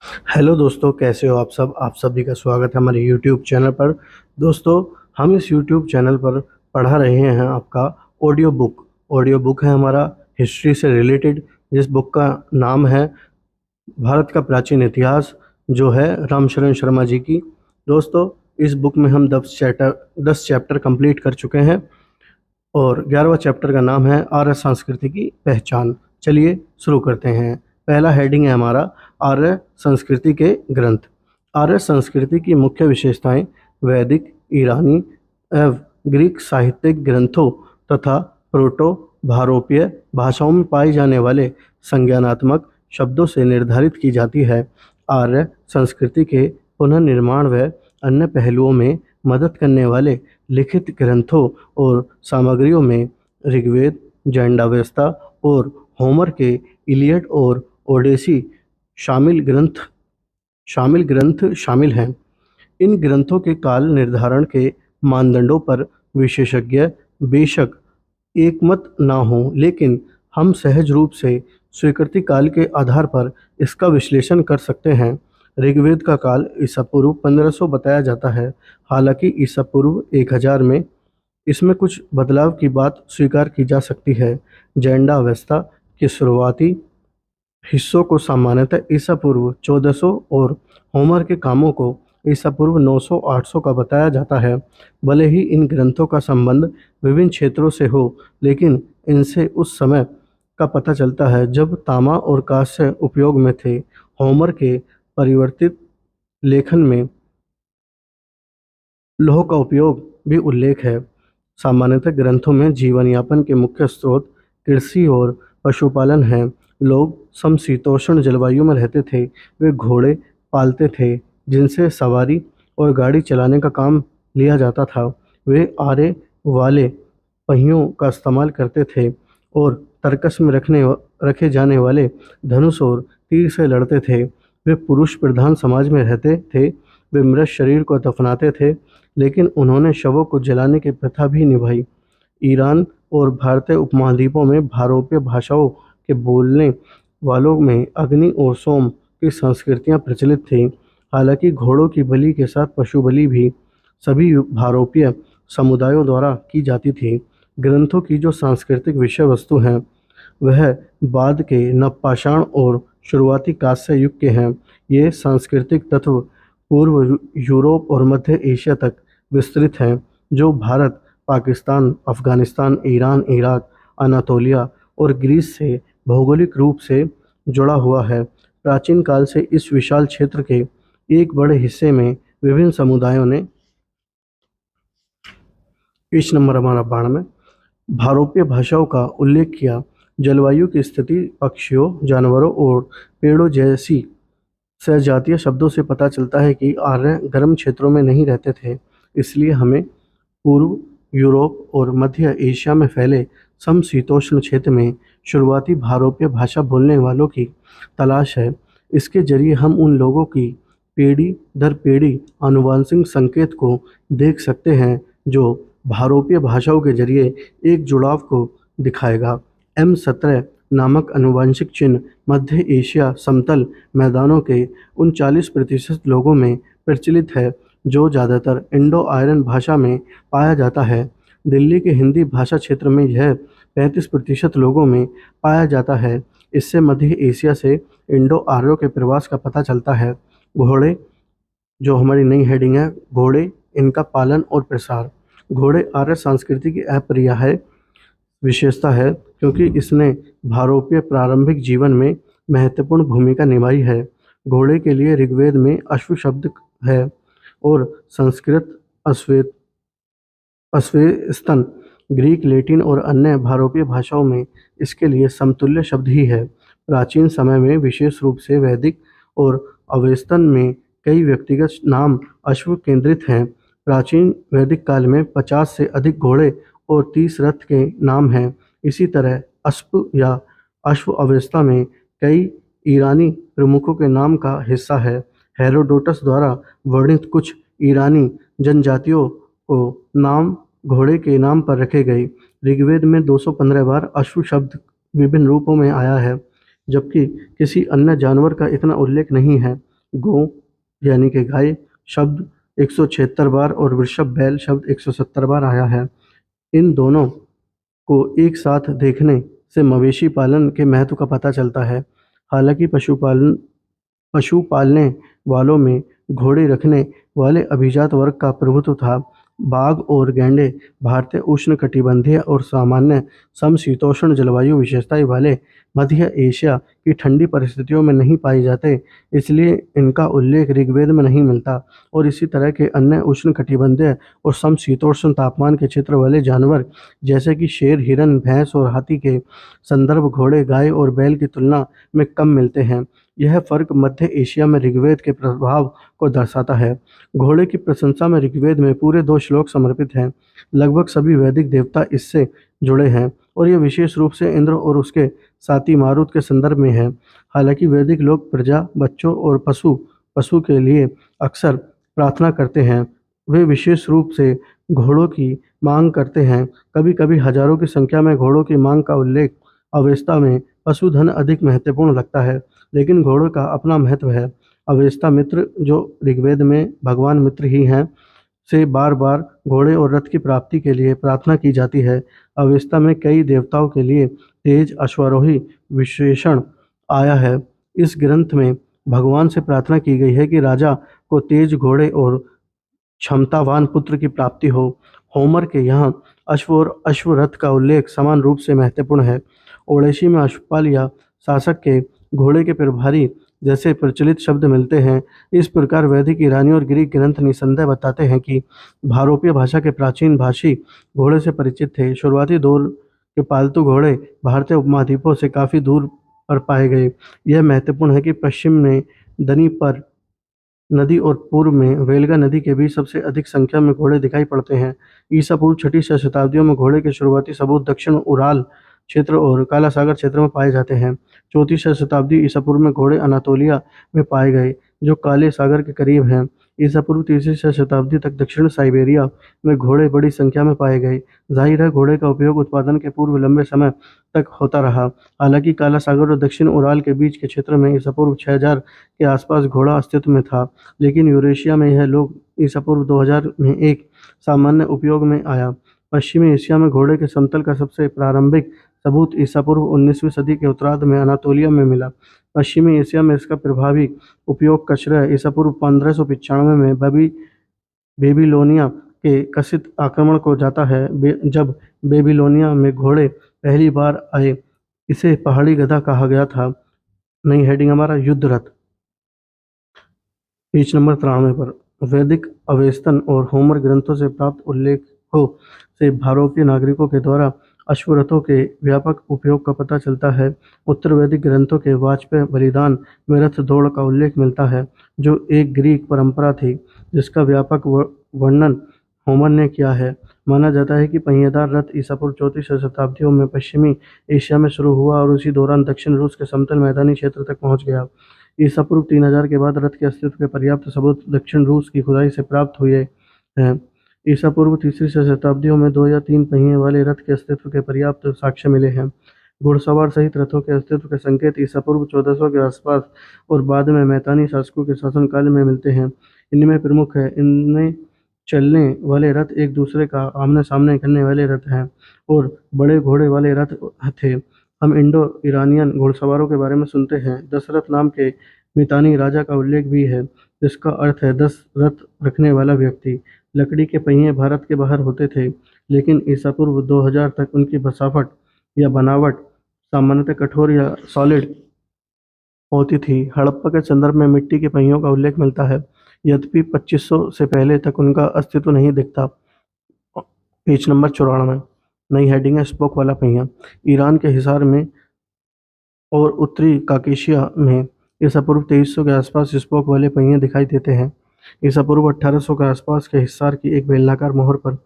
Hello दोस्तों, कैसे हो आप सब। आप सभी का स्वागत है हमारे यूट्यूब चैनल पर। दोस्तों, हम इस यूट्यूब चैनल पर पढ़ा रहे हैं आपका ऑडियो बुक है हमारा हिस्ट्री से रिलेटेड, जिस बुक का नाम है भारत का प्राचीन इतिहास, जो है रामशरण शर्मा जी की। दोस्तों, इस बुक में हम 10 चैप्टर कंप्लीट कर चुके हैं और 11वां चैप्टर का नाम है आर्य संस्कृति की पहचान। चलिए शुरू करते हैं। पहला हेडिंग है हमारा आर्य संस्कृति के ग्रंथ। आर्य संस्कृति की मुख्य विशेषताएं वैदिक, ईरानी एवं ग्रीक साहित्यिक ग्रंथों तथा प्रोटो भारोपीय भाषाओं में पाए जाने वाले संज्ञानात्मक शब्दों से निर्धारित की जाती है। आर्य संस्कृति के पुनर्निर्माण व अन्य पहलुओं में मदद करने वाले लिखित ग्रंथों और सामग्रियों में ऋग्वेद, जैंडावेस्ता और होमर के इलियड और ओडेसी शामिल हैं। इन ग्रंथों के काल निर्धारण के मानदंडों पर विशेषज्ञ बेशक एकमत न हों, लेकिन हम सहज रूप से स्वीकृति काल के आधार पर इसका विश्लेषण कर सकते हैं। ऋग्वेद का काल ईसा पूर्व 1500 बताया जाता है। हालांकि ईसा पूर्व 1000 में इसमें कुछ बदलाव की बात स्वीकार की जा सकती है। जैंडावस्था के शुरुआती हिस्सों को सामान्यतः ईसा पूर्व 1400 और होमर के कामों को ईसा पूर्व 900-800 का बताया जाता है। भले ही इन ग्रंथों का संबंध विभिन्न क्षेत्रों से हो, लेकिन इनसे उस समय का पता चलता है जब तामा और कांस्य उपयोग में थे। होमर के परिवर्तित लेखन में लौह का उपयोग भी उल्लेख है। सामान्यतः ग्रंथों में जीवन यापन के मुख्य स्रोत कृषि और पशुपालन हैं। लोग समशीतोष्ण जलवायु में रहते थे। वे घोड़े पालते थे जिनसे सवारी और गाड़ी चलाने का काम लिया जाता था। वे आरे वाले पहियों का इस्तेमाल करते थे और तर्कस में रखे जाने वाले धनुष और तीर से लड़ते थे। वे पुरुष प्रधान समाज में रहते थे। वे मृत शरीर को दफनाते थे, लेकिन उन्होंने शवों को जलाने की प्रथा भी निभाई। ईरान और भारतीय उपमहाद्वीपों में भारोपीय भाषाओं के बोलने वालों में अग्नि और सोम की संस्कृतियां प्रचलित थीं। हालांकि घोड़ों की बलि के साथ पशु बलि भी सभी भारोपीय समुदायों द्वारा की जाती थी। ग्रंथों की जो सांस्कृतिक विषय वस्तु हैं वह बाद के नवपाषाण और शुरुआती कांस्य युग के हैं। ये सांस्कृतिक तत्व पूर्व यूरोप और मध्य एशिया तक विस्तृत हैं, जो Bharat, Pakistan, Afghanistan, Iran, Iraq, Anatolia और ग्रीस से भौगोलिक रूप से जुड़ा हुआ है। प्राचीन काल से इस विशाल क्षेत्र के एक बड़े हिस्से में विभिन्न समुदायों ने पेज नंबर हमारा 92 भारोपीय भाषाओं का उल्लेख किया। जलवायु की स्थिति पक्षियों, जानवरों और पेड़ों जैसी सजातीय शब्दों से पता चलता है कि आर्य गर्म क्षेत्रों में नहीं रहते थे। इसलिए हमें पूर्व यूरोप और मध्य एशिया में फैले समशीतोष्ण क्षेत्र में शुरुआती भारोपीय भाषा बोलने वालों की तलाश है। इसके जरिए हम उन लोगों की पीढ़ी दर पीढ़ी आनुवंशिक संकेत को देख सकते हैं जो भारोपीय भाषाओं के जरिए एक जुड़ाव को दिखाएगा। M17 नामक आनुवंशिक चिन्ह मध्य एशिया समतल मैदानों के उन 40% लोगों में प्रचलित है जो ज़्यादातर इंडो आर्यन भाषा में पाया जाता है। दिल्ली के हिंदी भाषा क्षेत्र में यह 35% लोगों में पाया जाता है। इससे मध्य एशिया से इंडो आर्यों के प्रवास का पता चलता है। घोड़े, जो हमारी नई हेडिंग है, घोड़े, इनका पालन और प्रसार। घोड़े आर्य संस्कृति की अपरिहार्य विशेषता है क्योंकि इसने भारोपीय प्रारंभिक जीवन में महत्वपूर्ण भूमिका निभाई है। घोड़े के लिए ऋग्वेद में अश्व शब्द है और संस्कृत अश्वेस्तन, ग्रीक, लैटिन और अन्य भारोपीय भाषाओं में इसके लिए समतुल्य शब्द ही है। प्राचीन समय में विशेष रूप से वैदिक और अवेस्तन में कई व्यक्तिगत नाम अश्व केंद्रित हैं। प्राचीन वैदिक काल में 50 से अधिक घोड़े और 30 रथ के नाम हैं। इसी तरह अश्व या अश्व अवेस्ता में कई ईरानी प्रमुखों के नाम का हिस्सा है। हेरोडोटस द्वारा वर्णित कुछ ईरानी जनजातियों को नाम घोड़े के नाम पर रखे गए। ऋग्वेद में 215 बार अश्व शब्द विभिन्न रूपों में आया है, जबकि किसी अन्य जानवर का इतना उल्लेख नहीं है। गो यानी कि गाय शब्द 176 बार और वृषभ बैल शब्द 170 बार आया है। इन दोनों को एक साथ देखने से मवेशी पालन के महत्व का पता चलता है। हालांकि पशु पालने वालों में घोड़े रखने वाले अभिजात वर्ग का प्रभुत्व था। बाघ और गैंडे भारतीय उष्णकटिबंधीय और सामान्य समशीतोष्ण जलवायु विशेषताएं वाले मध्य एशिया की ठंडी परिस्थितियों में नहीं पाए जाते, इसलिए इनका उल्लेख ऋग्वेद में नहीं मिलता। और इसी तरह के अन्य उष्णकटिबंधीय और समशीतोष्ण तापमान के क्षेत्र वाले जानवर जैसे कि शेर, हिरन, भैंस और हाथी के संदर्भ घोड़े, गाय और बैल की तुलना में कम मिलते हैं। यह फर्क मध्य एशिया में ऋग्वेद के प्रभाव को दर्शाता है। घोड़े की प्रशंसा में ऋग्वेद में पूरे 2 श्लोक समर्पित हैं। लगभग सभी वैदिक देवता इससे जुड़े हैं और यह विशेष रूप से इंद्र और उसके साथी मारुत के संदर्भ में है। हालांकि वैदिक लोग प्रजा, बच्चों और पशु के लिए अक्सर प्रार्थना करते हैं। वे विशेष रूप से घोड़ों की मांग करते हैं। कभी कभी हजारों की संख्या में घोड़ों की मांग का उल्लेख अवेस्ता में पशुधन अधिक महत्वपूर्ण लगता है, लेकिन घोड़ों का अपना महत्व है। अवेस्ता मित्र, जो ऋग्वेद में भगवान मित्र ही हैं, से बार बार घोड़े और रथ की प्राप्ति के लिए प्रार्थना की जाती है। अवेस्ता में कई देवताओं के लिए तेज अश्वारोही विशेषण आया है। इस ग्रंथ में भगवान से प्रार्थना की गई है कि राजा को तेज घोड़े और क्षमतावान पुत्र की प्राप्ति हो। होमर के यहाँ अश्व और अश्वरथ का उल्लेख समान रूप से महत्वपूर्ण है। ओडेसी में अश्वपाल या शासक के घोड़े के प्रभारी जैसे प्रचलित शब्द मिलते हैं। इस प्रकार वैदिक, ईरानी और ग्रीक ग्रंथ निसंदेह बताते हैं कि भारोपीय भाषा के प्राचीन भाषी घोड़े से परिचित थे। शुरुआती दौर के पालतू घोड़े भारतीय उपमहाद्वीपों से काफ़ी दूर पर पाए गए। यह महत्वपूर्ण है कि पश्चिम में दनीपर नदी और पूर्व में वेलगा नदी के बीच सबसे अधिक संख्या में घोड़े दिखाई पड़ते हैं। ईसा पूर्व 6ठी शताब्दियों में घोड़े के शुरुआती सबूत दक्षिण उराल क्षेत्र और काला सागर क्षेत्र में पाए जाते हैं। 4ठी शताब्दी ईसा पूर्व में घोड़े अनातोलिया में पाए गए, जो काले सागर के करीब हैं। ईसा पूर्व 3री शताब्दी तक दक्षिण साइबेरिया में घोड़े बड़ी संख्या में पाए गए। जाहिर है, घोड़े का उपयोग उत्पादन के पूर्व लंबे समय तक होता रहा। हालांकि काला सागर और दक्षिण उराल के बीच के क्षेत्र में ईसा पूर्व 6000 के आसपास घोड़ा अस्तित्व में था, लेकिन यूरेशिया में यह लोग ईसा पूर्व 2000 में एक सामान्य उपयोग में आया। पश्चिमी एशिया में घोड़े के समतल का सबसे प्रारंभिक सबूत ईसा पूर्व 19वीं सदी के उत्तरार्ध में अनातोलिया में मिला। पश्चिमी एशिया में इसका प्रभावी उपयोग का श्रेय ईसा पूर्व 1595 में बेबीलोनिया के कथित आक्रमण को जाता है। जब बेबीलोनिया में घोड़े पहली बार आए, इसे पहाड़ी गधा कहा गया था। नई हेडिंग हमारा युद्ध रथ, पेज नंबर 93 पर। वैदिक अवेस्तन और होमर ग्रंथों से प्राप्त उल्लेखों से भारतीय नागरिकों के द्वारा अश्वरथों के व्यापक उपयोग का पता चलता है। उत्तर वैदिक ग्रंथों के वाजपेय बलिदान में रथ दौड़ का उल्लेख मिलता है, जो एक ग्रीक परंपरा थी जिसका व्यापक वर्णन होमर ने किया है। माना जाता है कि पहिएदार रथ ईसा पूर्व 4ठी शताब्दियों में पश्चिमी एशिया में शुरू हुआ और उसी दौरान दक्षिण रूस के समतल मैदानी क्षेत्र तक पहुंच गया। ईसा पूर्व 3000 के बाद रथ के अस्तित्व के पर्याप्त सबूत दक्षिण रूस की खुदाई से प्राप्त हुए हैं। ईसा पूर्व 3री शताब्दियों में 2 या 3 पहिए वाले रथ के अस्तित्व के पर्याप्त साक्ष्य मिले हैं। घुड़सवार सहित रथों के अस्तित्व के संकेत ईसा पूर्व 1400 के आसपास और बाद में मैतानी शासकों के शासनकाल में मिलते हैं। इनमें प्रमुख है, इनमें चलने वाले रथ एक दूसरे का आमने सामने करने वाले रथ हैं और बड़े घोड़े वाले रथ थे। हम इंडो ईरानियन घुड़सवारों के बारे में सुनते हैं। दशरथ नाम के मितानी राजा का उल्लेख भी है, जिसका अर्थ है 10 रथ रखने वाला व्यक्ति। लकड़ी के पहिए भारत के बाहर होते थे, लेकिन ईसा पूर्व 2000 तक उनकी बसावट या बनावट सामान्यतः कठोर या सॉलिड होती थी। हड़प्पा के संदर्भ में मिट्टी के पहियों का उल्लेख मिलता है, यद्यपि 2500 से पहले तक उनका अस्तित्व नहीं दिखता। Page number 94। नई हेडिंग है स्पोक वाला पहिया। ईरान के हिसार में और उत्तरी काकेशिया में ईसा पूर्व 2300 के आसपास स्पोक वाले पहिए दिखाई देते हैं। ईसा पूर्व 1800 के आसपास के हिस्सार की एक बेलनाकार मोहर पर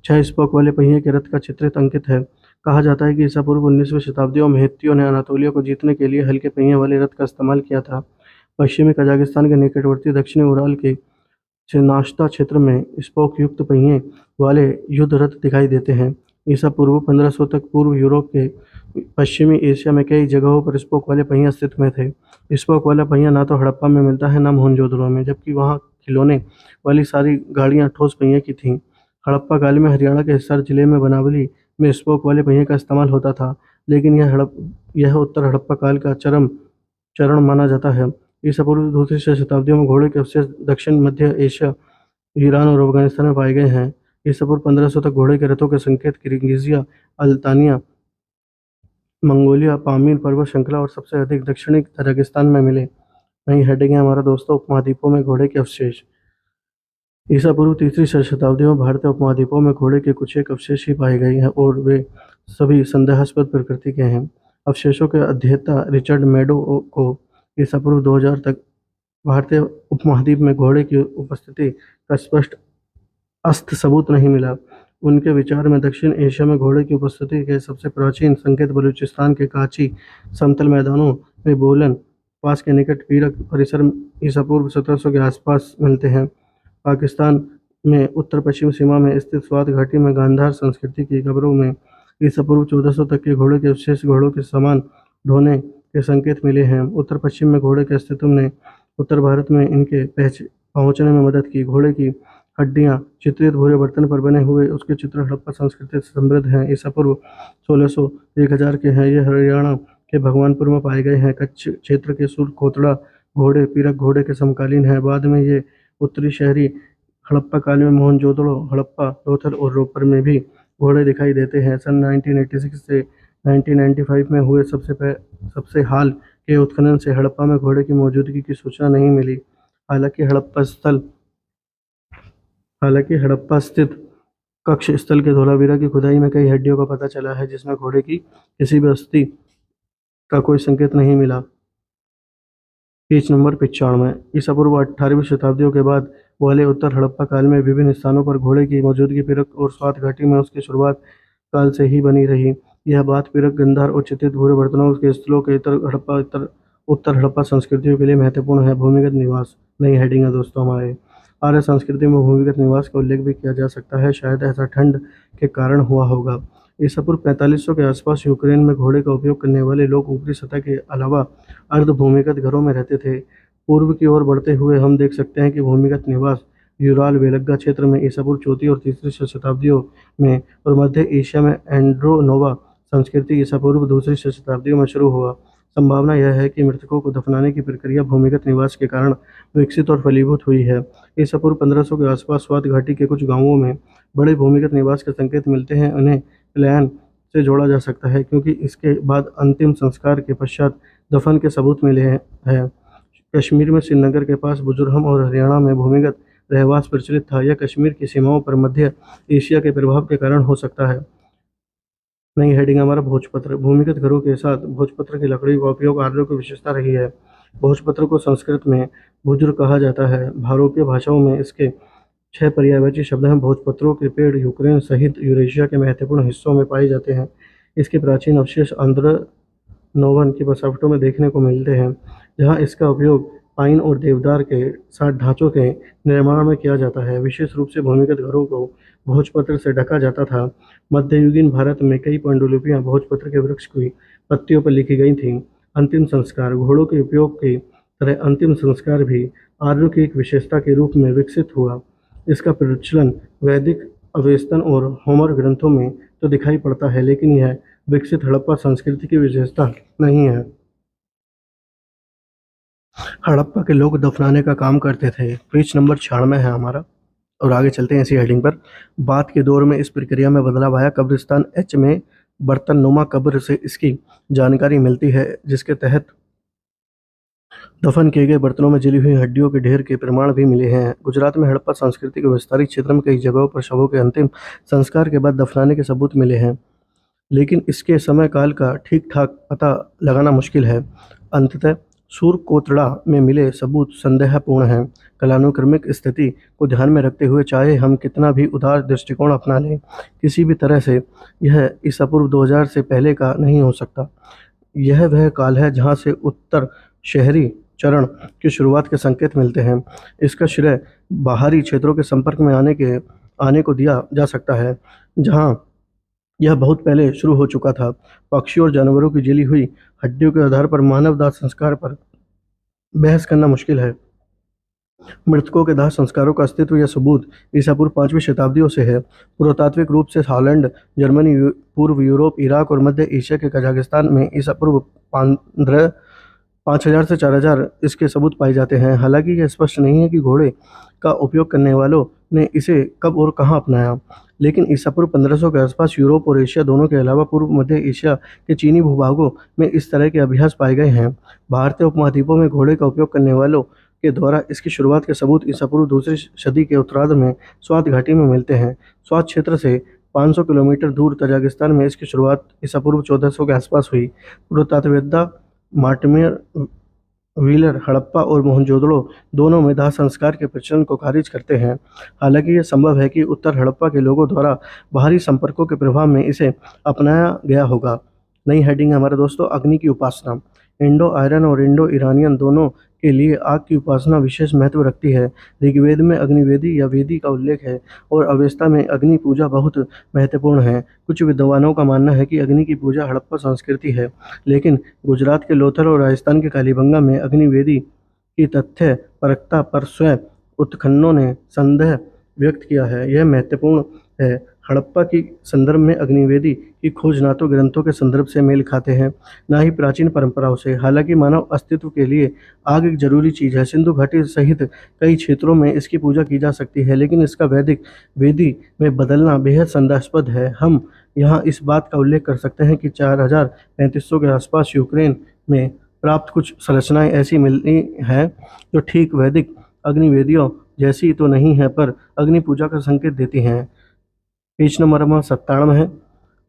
6 स्पोक वाले पहिए के रथ का चित्रित अंकित है। कहा जाता है कि ईसा पूर्व 19वीं शताब्दियों में हित्तियों ने अनातोलिया को जीतने के लिए हल्के पहिए वाले रथ का इस्तेमाल किया था। पश्चिमी कजाकिस्तान के निकटवर्ती दक्षिणी उराल के नाश्ता क्षेत्र में स्पोक युक्त पहिए वाले युद्ध रथ दिखाई देते हैं। ईसा पूर्व 1500 तक पूर्व यूरोप के पश्चिमी एशिया में कई जगहों पर स्पोक वाले पहिए अस्तित्व में थे। स्पोक वाला पहिया ना तो हड़प्पा में मिलता है ना मोहनजोदड़ो में, जबकि वहाँ खिलौने वाली सारी गाड़ियाँ ठोस पहिए की थीं। हड़प्पा काल में हरियाणा के हिसार जिले में बनावली में स्पोक वाले पहिए का इस्तेमाल होता था, लेकिन यह उत्तर हड़प्पा काल का चरम चरण माना जाता है। ईसा पूर्व दूसरी शताब्दियों में घोड़े के अवशेष दक्षिण मध्य एशिया, ईरान और अफगानिस्तान में पाए गए हैं। ईसा पूर्व 1500 तक घोड़े के रथों के संकेत किर्गिजिया, अल्तानिया, मंगोलिया, पामीर पर्वत श्रृंखला और सबसे अधिक दक्षिणी तजाकिस्तान में मिले। वहीं हेडिंग है हमारा दोस्तों, उपमहाद्वीपों में घोड़े के अवशेष। ईसा पूर्व तीसरी शताब्दी में भारतीय उपमहाद्वीपों में घोड़े के कुछ एक अवशेष ही पाए गए हैं और वे सभी संदेहास्पद प्रकृति के हैं। अवशेषों के अध्येता रिचर्ड मैडो को ईसा पूर्व 2000 तक भारतीय उपमहाद्वीप में घोड़े की उपस्थिति का स्पष्ट सबूत नहीं मिला। उनके विचार में दक्षिण एशिया में घोड़े की उपस्थिति के सबसे प्राचीन संकेत बलूचिस्तान के कांची समतल मैदानों में बोलन पास के निकट पीरक परिसर ईसा पूर्व 1700 के आसपास मिलते हैं। पाकिस्तान में उत्तर पश्चिम सीमा में स्थित स्वात घाटी में गांधार संस्कृति की कब्रों में ईसा पूर्व 1400 तक के घोड़े के अवशेष घोड़ों के समान ढोने के संकेत मिले हैं। उत्तर पश्चिम में घोड़े के अस्तित्व ने उत्तर भारत में इनके पहुंचने में मदद की। घोड़े की हड्डियां चित्रित भूरे बर्तन पर बने हुए उसके चित्र हड़प्पा संस्कृति से समृद्ध हैं। ईसा पूर्व 1600 1000 के हैं। ये हरियाणा के भगवानपुर में पाए गए हैं। कच्छ क्षेत्र के सुर कोतड़ा घोड़े पीरक घोड़े के समकालीन हैं। बाद में ये उत्तरी शहरी हड़प्पा काल में मोहनजोदड़ो, हड़प्पा, लोथल और रोपर में भी घोड़े दिखाई देते हैं। सन 1986 से 1995 में हुए सबसे हाल के उत्खनन से हड़प्पा में घोड़े की मौजूदगी की सूचना नहीं मिली। हालांकि हड़प्पा स्थित कक्ष स्थल के धोलावीरा की खुदाई में कई हड्डियों का पता चला है, जिसमें घोड़े की किसी भी अस्थि का कोई संकेत नहीं मिला। Page number 95। ईसा पूर्व 18वीं शताब्दियों के बाद वाले उत्तर हड़प्पा काल में विभिन्न स्थानों पर घोड़े की मौजूदगी पीरक और स्वात घाटी में उसकी शुरुआत काल से ही बनी रही। यह बात पीरक, गंधार और चित्रित भूरे बर्तनों के स्थलों के उत्तर हड़प्पा संस्कृतियों के लिए महत्वपूर्ण है। भूमिगत निवास नई हेडिंग है दोस्तों हमारे। आर्य संस्कृति में भूमिगत निवास का उल्लेख भी किया जा सकता है, शायद ऐसा ठंड के कारण हुआ होगा। ईसा पूर्व 4500 के आसपास यूक्रेन में घोड़े का उपयोग करने वाले लोग ऊपरी सतह के अलावा अर्ध भूमिगत घरों में रहते थे। पूर्व की ओर बढ़ते हुए हम देख सकते हैं कि भूमिगत निवास यूराल वेलग्गा क्षेत्र में ईसा पूर्व चौथी और तीसरी शताब्दियों में और मध्य एशिया में एंड्रोनोवा संस्कृति ईसा पूर्व दूसरी शताब्दियों में शुरू हुआ। संभावना यह है कि मृतकों को दफनाने की प्रक्रिया भूमिगत निवास के कारण विकसित और फलीभूत हुई है। ईसा पूर्व 1500 के आसपास स्वात घाटी के कुछ गांवों में बड़े भूमिगत निवास के संकेत मिलते हैं। उन्हें प्लायन से जोड़ा जा सकता है क्योंकि इसके बाद अंतिम संस्कार के पश्चात दफन के सबूत मिले हैं। कश्मीर में श्रीनगर के पास बुजुर्हम और हरियाणा में भूमिगत रहवास प्रचलित था। यह कश्मीर की सीमाओं पर मध्य एशिया के प्रभाव के कारण हो सकता है। नई हेडिंग हमारा भोजपत्र। भूमिगत घरों के साथ भोजपत्र की लकड़ी का उपयोग आर्यों की विशेषता रही है। भोजपत्र को संस्कृत में भुजुर कहा जाता है। भारोपीय भाषाओं में इसके 6 पर्यायवाची शब्द हैं। भोजपत्रों के पेड़ यूक्रेन सहित यूरेशिया के महत्वपूर्ण हिस्सों में पाए जाते हैं। इसके प्राचीन अवशेष आंद्रोनोवन की बसावटों में देखने को मिलते हैं, जहाँ इसका उपयोग पाइन और देवदार के साथ ढांचों के निर्माण में किया जाता है। विशेष रूप से भूमिगत घरों को भोजपत्र से ढका जाता था। मध्ययुगीन भारत में कई पांडुलिपियां भोजपत्र के वृक्ष की पत्तियों पर लिखी गई थीं। अंतिम संस्कार। घोड़ों के उपयोग की तरह अंतिम संस्कार भी आर्यों की एक विशेषता के रूप में विकसित हुआ। इसका प्रचलन वैदिक, अवेस्तन और होमर ग्रंथों में तो दिखाई पड़ता है, लेकिन यह विकसित हड़प्पा संस्कृति की विशेषता नहीं है। हड़प्पा के लोग दफनाने का काम करते थे। पेज नंबर 96 है हमारा और आगे चलते हैं इसी हेडिंग पर। बाद के दौर में इस प्रक्रिया में बदलाव आया। कब्रिस्तान एच में बर्तननुमा कब्र से इसकी जानकारी मिलती है, जिसके तहत दफन किए गए बर्तनों में जली हुई हड्डियों के ढेर के प्रमाण भी मिले हैं। गुजरात में हड़प्पा संस्कृति के विस्तारित क्षेत्र में कई जगहों पर शवों के अंतिम संस्कार के बाद दफनाने के सबूत मिले हैं, लेकिन इसके समय काल का ठीक ठाक पता लगाना मुश्किल है। अंततः सूरकोतड़ा में मिले सबूत संदेहपूर्ण हैं। कालानुक्रमिक स्थिति को ध्यान में रखते हुए चाहे हम कितना भी उदार दृष्टिकोण अपना लें, किसी भी तरह से यह ईसा पूर्व 2000 से पहले का नहीं हो सकता। यह वह काल है जहाँ से उत्तर शहरी चरण की शुरुआत के संकेत मिलते हैं। इसका श्रेय बाहरी क्षेत्रों के संपर्क में आने को दिया जा सकता है, जहाँ यह बहुत पहले शुरू हो चुका था। पक्षियों और जानवरों की जली हुई हड्डियों के आधार पर मानव दाह संस्कार पर बहस करना मुश्किल है। मृतकों के दाह संस्कारों का अस्तित्व या सबूत ईसा पूर्व 5वीं शताब्दियों से है। पुरातात्विक रूप से हॉलैंड, जर्मनी, पूर्व यूरोप, इराक और मध्य एशिया के कजाकिस्तान में ईसा पूर्व 5000 से 4000 इसके सबूत पाए जाते हैं। हालांकि यह स्पष्ट नहीं है कि घोड़े का उपयोग करने वालों ने इसे कब और कहां अपनाया, लेकिन ईसा पूर्व 1500 के आसपास यूरोप और एशिया दोनों के अलावा पूर्व मध्य एशिया के चीनी भूभागों में इस तरह के अभ्यास पाए गए हैं। भारतीय उपमहाद्वीपों में घोड़े का उपयोग करने वालों के द्वारा इसकी शुरुआत के सबूत ईसा पूर्व दूसरी सदी के उत्तरार्ध में स्वात घाटी में मिलते हैं। स्वात क्षेत्र से 500 किलोमीटर दूर तजाकिस्तान में इसकी शुरुआत ईसा पूर्व 1400 के आसपास हुई। पुरातत्ववेत्ता मार्टिमियर व्हीलर हड़प्पा और मोहनजोदड़ो दोनों में दाह संस्कार के प्रचलन को खारिज करते हैं। हालांकि यह संभव है कि उत्तर हड़प्पा के लोगों द्वारा बाहरी संपर्कों के प्रभाव में इसे अपनाया गया होगा। नई हेडिंग है हमारे दोस्तों, अग्नि की उपासना। इंडो आयरन और इंडो ईरानियन दोनों के लिए आग की उपासना विशेष महत्व रखती है। ऋग्वेद में अग्निवेदी या वेदी का उल्लेख है और अवेस्ता में अग्नि पूजा बहुत महत्वपूर्ण है। कुछ विद्वानों का मानना है कि अग्नि की पूजा हड़प्पा संस्कृति है, लेकिन गुजरात के लोथल और राजस्थान के कालीबंगा में अग्निवेदी की तथ्य परकता पर स्वयं उत्खननों ने संदेह व्यक्त किया है। यह महत्वपूर्ण है। हड़प्पा की संदर्भ में अग्निवेदी की खोज ना तो ग्रंथों के संदर्भ से मेल खाते हैं, ना ही प्राचीन परंपराओं से। हालांकि मानव अस्तित्व के लिए आग एक जरूरी चीज है। सिंधु घाटी सहित कई क्षेत्रों में इसकी पूजा की जा सकती है, लेकिन इसका वैदिक वेदी में बदलना बेहद संदेहास्पद है। हम यहाँ इस बात का उल्लेख कर सकते हैं कि 4300 के आसपास यूक्रेन में प्राप्त कुछ संरचनाएं ऐसी मिली हैं जो ठीक वैदिक अग्निवेदियों जैसी तो नहीं है, पर अग्नि पूजा का संकेत देती हैं। पेज नंबर हमारा 97 है,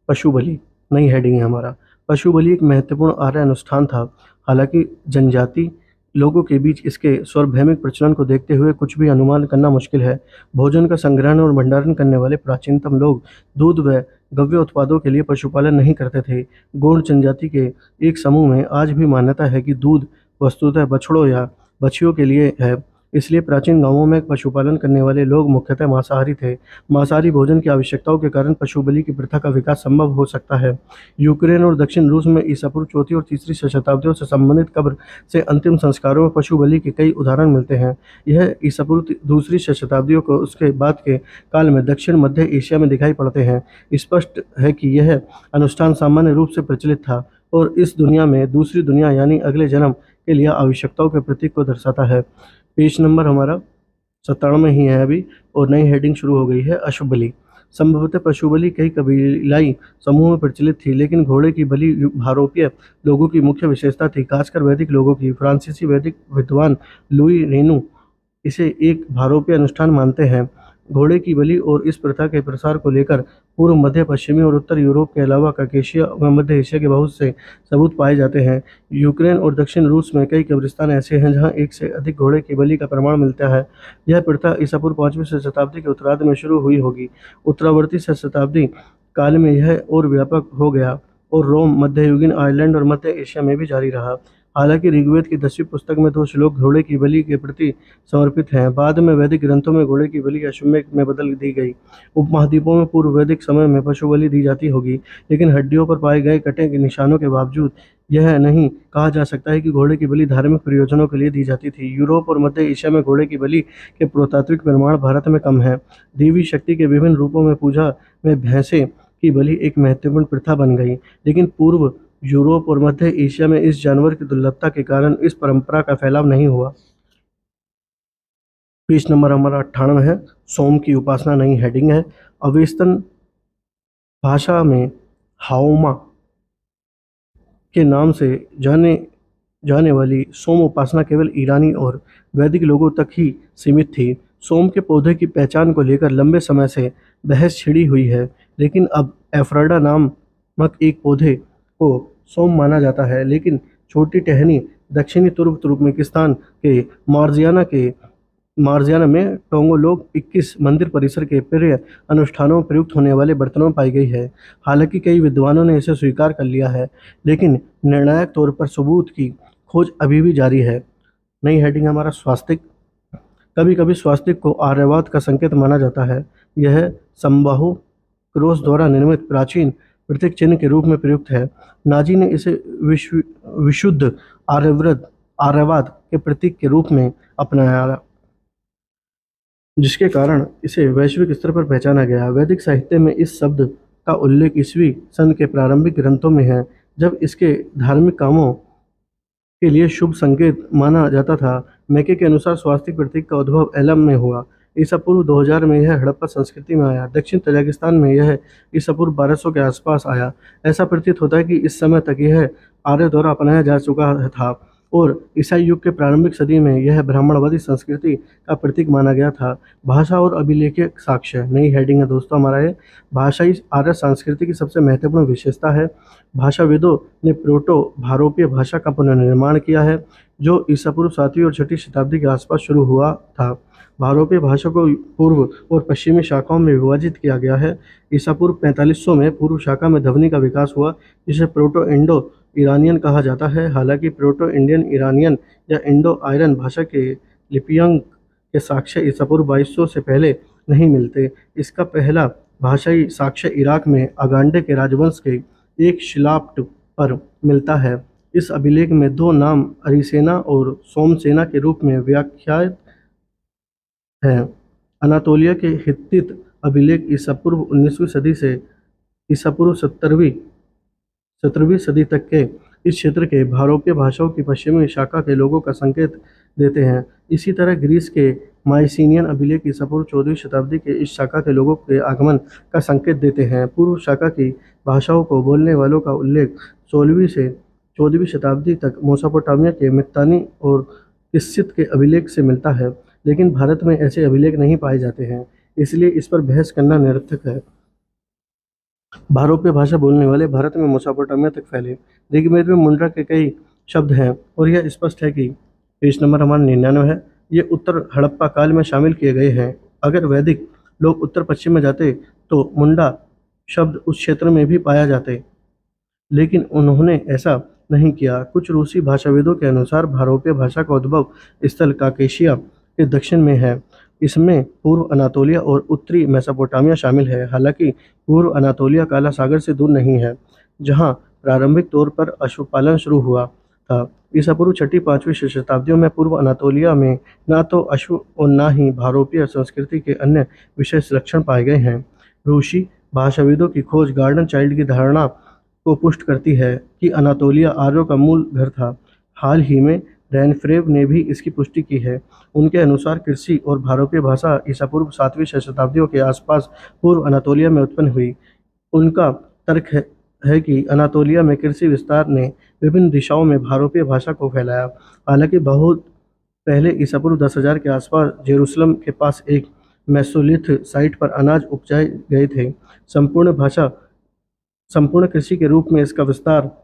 पशु बलि। नई हेडिंग है हमारा, पशु बलि एक महत्वपूर्ण आर्य अनुष्ठान था। हालांकि जनजाति लोगों के बीच इसके सार्वभौमिक प्रचलन को देखते हुए कुछ भी अनुमान करना मुश्किल है। भोजन का संग्रहण और भंडारण करने वाले प्राचीनतम लोग दूध व गव्य उत्पादों के लिए पशुपालन नहीं करते थे। गौड़ जनजाति के एक समूह में आज भी मान्यता है कि दूध वस्तुतः बछड़ों या बछियों के लिए है, इसलिए प्राचीन गांवों में पशुपालन करने वाले लोग मुख्यतः मांसाहारी थे। मांसाहारी भोजन की आवश्यकताओं के कारण पशु बलि की प्रथा का विकास संभव हो सकता है। यूक्रेन और दक्षिण रूस में ईसा पूर्व 4वीं और 3री शताब्दियों से संबंधित कब्र से अंतिम संस्कारों में पशु बलि के कई उदाहरण मिलते हैं। यह ईसा पूर्व दूसरी शताब्दियों को उसके बाद के काल में दक्षिण मध्य एशिया में दिखाई पड़ते हैं। स्पष्ट है कि यह अनुष्ठान सामान्य रूप से प्रचलित था और इस दुनिया में दूसरी दुनिया यानी अगले जन्म के लिए आवश्यकताओं के प्रतीक को दर्शाता है। पेज नंबर हमारा 97 ही है अभी, और नई हेडिंग शुरू हो गई है, अश्व बलि। संभवतः पशु बलि कई कबीलाई समूह में प्रचलित थी, लेकिन घोड़े की बलि भारोपीय लोगों की मुख्य विशेषता थी, खासकर वैदिक लोगों की। फ्रांसीसी वैदिक विद्वान लुई रेनू इसे एक भारोपीय अनुष्ठान मानते हैं। घोड़े की बलि और इस प्रथा के प्रसार को लेकर पूर्व मध्य पश्चिमी और उत्तर यूरोप के अलावा काकेशिया व मध्य एशिया के बहुत से सबूत पाए जाते हैं। यूक्रेन और दक्षिण रूस में कई कब्रिस्तान ऐसे हैं जहां एक से अधिक घोड़े की बलि का प्रमाण मिलता है। यह प्रथा ईसा पूर्व 5वीं शताब्दी के उत्तरार्ध में शुरू हुई होगी। उत्तरावर्ती शताब्दी काल में यह और व्यापक हो गया और रोम, मध्ययुगीन आयरलैंड और मध्य एशिया में भी जारी रहा। हालांकि ऋग्वेद की 10वीं पुस्तक में 2 श्लोक घोड़े की बलि के प्रति समर्पित हैं। बाद में वैदिक ग्रंथों में घोड़े की बलि अश्वमेध में बदल दी गई। उपमहाद्वीपों में पूर्व वैदिक समय में पशु बलि दी जाती होगी, लेकिन हड्डियों पर पाए गए कटे के निशानों के बावजूद यह नहीं कहा जा सकता है कि घोड़े की बलि धार्मिक प्रयोजनों के लिए दी जाती थी। यूरोप और मध्य एशिया में घोड़े की बलि के पुरातात्विक प्रमाण भारत में कम है। देवी शक्ति के विभिन्न रूपों में पूजा में भैंसे की बलि एक महत्वपूर्ण प्रथा बन गई, लेकिन पूर्व यूरोप और मध्य एशिया में इस जानवर की दुर्लभता के कारण इस परंपरा का फैलाव नहीं हुआ। पेज नंबर हमारा 98 है, सोम की उपासना। नई हेडिंग है, अवेस्तन भाषा में हाओमा के नाम से जाने वाली सोम उपासना केवल ईरानी और वैदिक लोगों तक ही सीमित थी। सोम के पौधे की पहचान को लेकर लंबे समय से बहस छिड़ी हुई है, लेकिन अब एफ्राडा नामक एक पौधे को सोम माना जाता है। लेकिन छोटी टहनी दक्षिणी पूर्व तुर्कमेनिस्तान के मार्जियाना में टोंगो लोग 21 मंदिर परिसर के प्रिय अनुष्ठानों में प्रयुक्त होने वाले बर्तनों में पाई गई है। हालांकि कई विद्वानों ने इसे स्वीकार कर लिया है, लेकिन निर्णायक तौर पर सबूत की खोज अभी भी जारी है। नई हेडिंग हमारा स्वास्तिक। कभी कभी स्वास्तिक को आर्यवाद का संकेत माना जाता है। यह समबाहु क्रोस द्वारा निर्मित प्राचीन प्रतीक चिन्ह के रूप में प्रयुक्त है। नाजी ने इसे विशुद्ध आर्यवाद के प्रतीक के रूप में अपनाया, जिसके कारण इसे वैश्विक स्तर पर पहचाना गया। वैदिक साहित्य में इस शब्द का उल्लेख ईस्वी सन् के प्रारंभिक ग्रंथों में है, जब इसके धार्मिक कामों के लिए शुभ संकेत माना जाता था। मैके के अनुसार स्वास्तिक प्रतीक का उद्भव एलम में हुआ। ईसा पूर्व 2000 में यह हड़प्पा संस्कृति में आया। दक्षिण तजाकिस्तान में यह ईसा पूर्व 1200 के आसपास आया। ऐसा प्रतीत होता है कि इस समय तक यह आर्य द्वारा अपनाया जा चुका था और ईसाई युग के प्रारंभिक सदी में यह ब्राह्मणवादी संस्कृति का प्रतीक माना गया था। भाषा और अभिलेखिक साक्ष्य, नई हेडिंग है दोस्तों हमारा ये। भाषाई आर्य संस्कृति की सबसे महत्वपूर्ण विशेषता है। भाषाविदों ने प्रोटो भारोपीय भाषा का पुनर्निर्माण किया है, जो ईसा पूर्व 7वीं और 6वीं शताब्दी के आसपास शुरू हुआ था। भारोपीय भाषा को पूर्व और पश्चिमी शाखाओं में विभाजित किया गया है। ईसा पूर्व 4500 में पूर्व शाखा में ध्वनि का विकास हुआ, जिसे प्रोटो इंडो ईरानियन कहा जाता है। हालांकि प्रोटो इंडियन ईरानियन या इंडो आयरन भाषा के लिपियांक के साक्ष्य ईसा पूर्व 2200 से पहले नहीं मिलते। इसका पहला भाषाई साक्ष्य इराक में अगांडे के राजवंश के एक शिलापट पर मिलता है। इस अभिलेख में दो नाम अरिसेना और सोमसेना के रूप में व्याख्यात है। अनातोलिया के हित्तित अभिलेख ईसा पूर्व 19वीं सदी से ईसा पूर्व 17वीं सदी तक के इस क्षेत्र के भारोपीय भाषाओं की पश्चिमी शाखा के लोगों का संकेत देते हैं। इसी तरह ग्रीस के माइसिनियन अभिलेख ईसा पूर्व 14वीं शताब्दी के इस शाखा के लोगों के आगमन का संकेत देते हैं। पूर्व शाखा की भाषाओं को बोलने वालों का उल्लेख 16वीं से 14वीं शताब्दी तक मेसोपोटामिया के मित्तानी और किस्सित के अभिलेख से मिलता है, लेकिन भारत में ऐसे अभिलेख नहीं पाए जाते हैं, इसलिए इस पर बहस करना निरर्थक है। भारोपीय भाषा बोलने वाले भारत में मेसोपोटामिया तक फैले। ऋग्वेद में मुंड्रा के कई शब्द हैं और यह स्पष्ट है कि पेज नंबर हमारा 99 है, ये उत्तर हड़प्पा काल में शामिल किए गए हैं। अगर वैदिक लोग उत्तर पश्चिम में जाते तो मुंडा शब्द उस क्षेत्र में भी पाया जाते, लेकिन उन्होंने ऐसा नहीं किया। कुछ रूसी भाषाविदों के अनुसार भारोपीय भाषा का उद्भव स्थल काकेशिया के दक्षिण में है। इसमें पूर्व अनातोलिया और उत्तरी मेसोपोटामिया शामिल है। हालांकि पूर्व अनातोलिया काला सागर से दूर नहीं है, जहां प्रारंभिक तौर पर अश्वपालन शुरू हुआ था। ईसा पूर्व 6वीं-5वीं शताब्दियों में पूर्व अनातोलिया में न तो अश्व और न ही भारोपीय संस्कृति के अन्य विशेष लक्षण पाए गए हैं। रूसी भाषाविदों की खोज गार्डन चाइल्ड की धारणा को पुष्ट करती है कि अनातोलिया आर्यों का मूल घर था। हाल ही में रैनफ्रेव ने भी इसकी पुष्टि की है। उनके अनुसार कृषि और भारोपीय भाषा ईसा पूर्व 7वीं शताब्दियों के आसपास पूर्व अनातोलिया में उत्पन्न हुई। उनका तर्क है कि अनातोलिया में कृषि विस्तार ने विभिन्न दिशाओं में भारोपीय भाषा को फैलाया। हालांकि बहुत पहले ईसा पूर्व 10,000 के आसपास जेरूसलम के पास एक मेसोलिथ साइट पर अनाज उपजाए गए थे। संपूर्ण कृषि के रूप में इसका विस्तार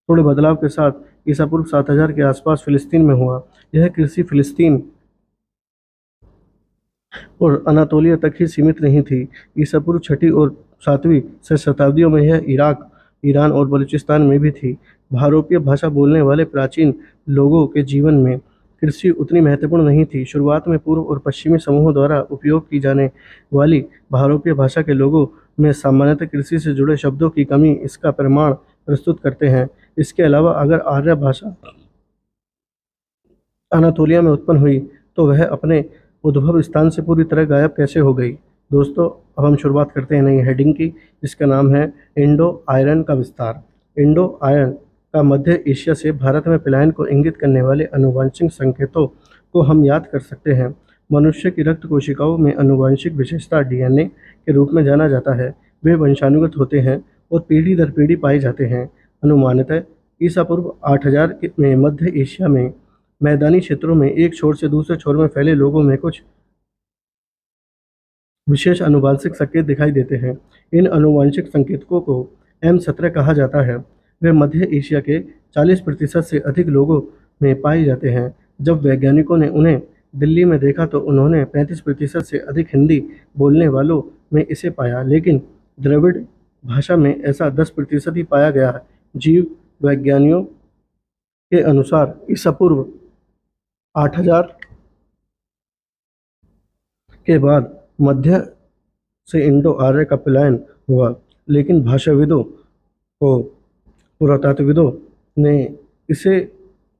थोड़े बदलाव के साथ ईसा पूर्व 7,000 के आसपास फिलिस्तीन में हुआ। यह कृषि फिलिस्तीन और अनातोलिया तक ही सीमित नहीं थी। ईसा पूर्व 6वीं और 7वीं शताब्दियों में यह इराक, ईरान और बलूचिस्तान में भी थी। भारोपीय भाषा बोलने वाले प्राचीन लोगों के जीवन में कृषि उतनी महत्वपूर्ण नहीं थी। शुरुआत में पूर्व और पश्चिमी समूहों द्वारा उपयोग की जाने वाली भारोपीय भाषा के लोगों में सामान्यतः कृषि से जुड़े शब्दों की कमी इसका प्रमाण प्रस्तुत करते हैं। इसके अलावा अगर आर्य भाषा अनातोलिया में उत्पन्न हुई तो वह अपने उद्भव स्थान से पूरी तरह गायब कैसे हो गई। दोस्तों अब हम शुरुआत करते हैं नई हेडिंग की, जिसका नाम है इंडो आयरन का विस्तार। इंडो आयरन का मध्य एशिया से भारत में पलायन को इंगित करने वाले आनुवंशिक संकेतों को हम याद कर सकते हैं। मनुष्य की रक्त कोशिकाओं में आनुवंशिक विशेषता डीएनए के रूप में जाना जाता है। वे वंशानुगत होते हैं और पीढ़ी दर पीढ़ी पाए जाते हैं। अनुमानित ईसा पूर्व 8000 में मध्य एशिया में मैदानी क्षेत्रों में एक छोर से दूसरे छोर में फैले लोगों में कुछ विशेष आनुवंशिक संकेत दिखाई देते हैं। इन आनुवंशिक संकेतकों को M17 कहा जाता है। वे मध्य एशिया के 40% से अधिक लोगों में पाए जाते हैं। जब वैज्ञानिकों ने उन्हें दिल्ली में देखा तो उन्होंने 35% से अधिक हिंदी बोलने वालों में इसे पाया, लेकिन द्रविड़ भाषा में ऐसा 10% ही पाया गया है। जीव वैज्ञानियों के अनुसार ईसा पूर्व 8000 के बाद मध्य से इंडो आर्य का पलायन हुआ, लेकिन भाषाविदों को पुरातत्वविदों ने इसे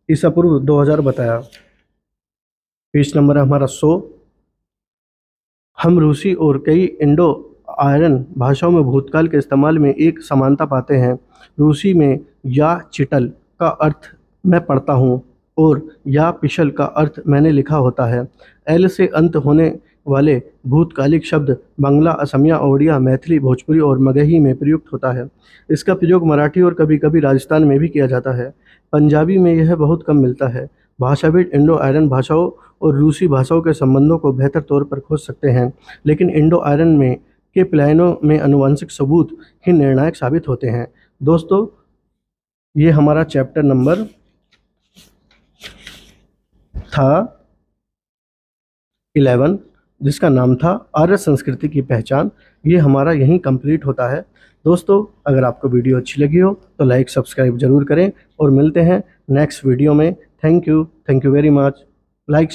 ईसा पूर्व 2000 बताया। पेज नंबर है हमारा 100। हम रूसी और कई इंडो आर्यन भाषाओं में भूतकाल के इस्तेमाल में एक समानता पाते हैं। रूसी में या चिटल का अर्थ मैं पढ़ता हूँ और या पिछल का अर्थ मैंने लिखा होता है। एल से अंत होने वाले भूतकालिक शब्द बांग्ला, असमिया, ओडिया, मैथिली, भोजपुरी और मगही में प्रयुक्त होता है। इसका प्रयोग मराठी और कभी कभी राजस्थान में भी किया जाता है। पंजाबी में यह बहुत कम मिलता है। भाषाविद इंडो आर्यन भाषाओं और रूसी भाषाओं के संबंधों को बेहतर तौर पर खोज सकते हैं, लेकिन इंडो आर्यन में के पलायनों में आनुवंशिक सबूत ही निर्णायक साबित होते हैं। दोस्तों, ये हमारा चैप्टर नंबर था 11, जिसका नाम था आर्य संस्कृति की पहचान। ये हमारा यहीं कंप्लीट होता है। दोस्तों, अगर आपको वीडियो अच्छी लगी हो तो लाइक सब्सक्राइब जरूर करें और मिलते हैं नेक्स्ट वीडियो में। Thank you very much. Like